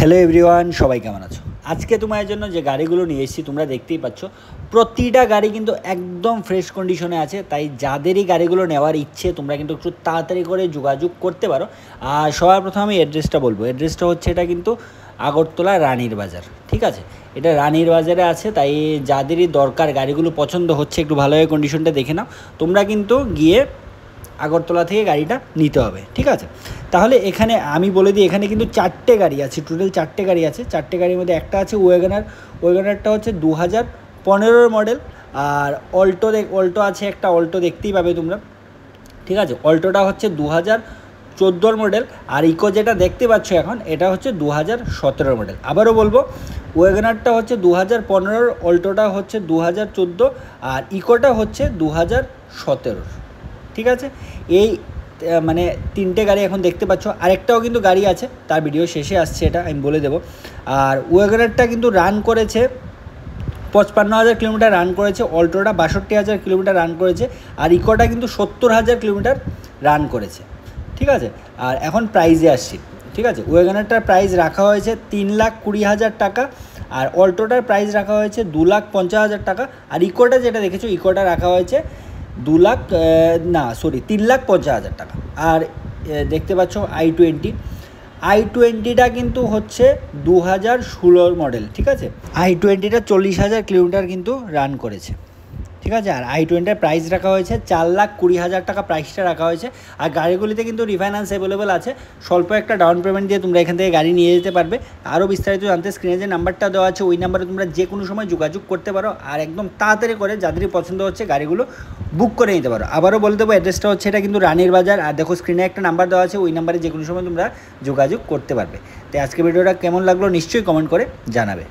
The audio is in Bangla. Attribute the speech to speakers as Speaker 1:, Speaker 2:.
Speaker 1: হ্যালো এভরিওয়ান, সবাই কেমন আছো? আজকে তোমার জন্য যে গাড়িগুলো নিয়ে এসেছি তোমরা দেখতেই পাচ্ছ, প্রতিটা গাড়ি কিন্তু একদম ফ্রেশ কন্ডিশনে আছে। তাই যাদেরই গাড়িগুলো নেওয়ার ইচ্ছে তোমরা কিন্তু একটু তাড়াতাড়ি করে যোগাযোগ করতে পারো। আর সবার প্রথমে আমি অ্যাড্রেসটা বলবো। অ্যাড্রেসটা হচ্ছে এটা কিন্তু আগরতলা রানীর বাজার, ঠিক আছে? এটা রানীর বাজারে আছে। তাই যাদেরই দরকার, গাড়িগুলো পছন্দ হচ্ছে, একটু ভালোভাবে কন্ডিশনটা দেখে নাও। তোমরা কিন্তু গিয়ে আগরতলা থেকে গাড়িটা নিতে হবে, ঠিক আছে? তাহলে এখানে আমি বলে দিই, এখানে কিন্তু চারটে গাড়ি আছে, টোটাল চারটে গাড়ি আছে। চারটে গাড়ির মধ্যে একটা আছে ওয়েগনার। ওয়েগনারটা হচ্ছে 2015 মডেল। আর অল্টো আছে একটা, অল্টো দেখতেই পাবে তোমরা, ঠিক আছে? অল্টোটা হচ্ছে 2014 মডেল। আর ইকো যেটা দেখতে পাচ্ছ এখন, এটা হচ্ছে 2017 মডেল। আবারও বলবো, ওয়েগনারটা হচ্ছে 2015, অল্টোটা হচ্ছে 2014, আর ইকোটা হচ্ছে 2017, ঠিক আছে? এই মানে তিনটে গাড়ি এখন দেখতে পাচ্ছ। আরেকটাও কিন্তু গাড়ি আছে, তার ভিডিও শেষে আসছে, এটা আমি বলে দেবো। আর ওয়েগনারটা কিন্তু রান করেছে 55,000 কিলোমিটার রান করেছে, অল্টোটা 62,000 কিলোমিটার রান করেছে, আর ইকোটা কিন্তু 70,000 কিলোমিটার রান করেছে, ঠিক আছে? আর এখন প্রাইজে আসছি, ঠিক আছে? ওয়েগনারটার প্রাইস রাখা হয়েছে 3,20,000 টাকা, আর অল্টোটার প্রাইস রাখা হয়েছে 2,50,000 টাকা, আর ইকোটা যেটা দেখেছো, ইকোটা রাখা হয়েছে 3,50,000 টাকা। আর দেখতে পাচ্ছ i20টা কিন্তু হচ্ছে 2016 মডেল, ঠিক আছে? i20টা 40,000 কিলোমিটার কিন্তু রান করেছে, ঠিক আছে? আর i20টার প্রাইস রাখা হয়েছে 4,20,000 টাকা, প্রাইসটা রাখা হয়েছে। আর গাড়িগুলিতে কিন্তু রিফাইন্যান্স অ্যাভেলেবেল আছে। স্বল্প একটা ডাউন পেমেন্ট দিয়ে তোমরা এখান থেকে গাড়ি নিয়ে যেতে পারবে। আরও বিস্তারিত জানতে স্ক্রিনে যে নাম্বারটা দেওয়া আছে, ওই নাম্বারে তোমরা যে কোনো সময় যোগাযোগ করতে পারো। আর একদম তাড়াতাড়ি করে যাদেরই পছন্দ হচ্ছে গাড়িগুলো বুক করে নিতে পারো। আবারও বলে দেবো, অ্যাড্রেসটা হচ্ছে এটা কিন্তু রানীর বাজার। আর দেখো স্ক্রিনে একটা নাম্বার দেওয়া আছে, ওই নাম্বারে যে কোনো সময় তোমরা যোগাযোগ করতে পারবে। তাই আজকে ভিডিওটা কেমন লাগলো নিশ্চয়ই কমেন্ট করে জানাবে।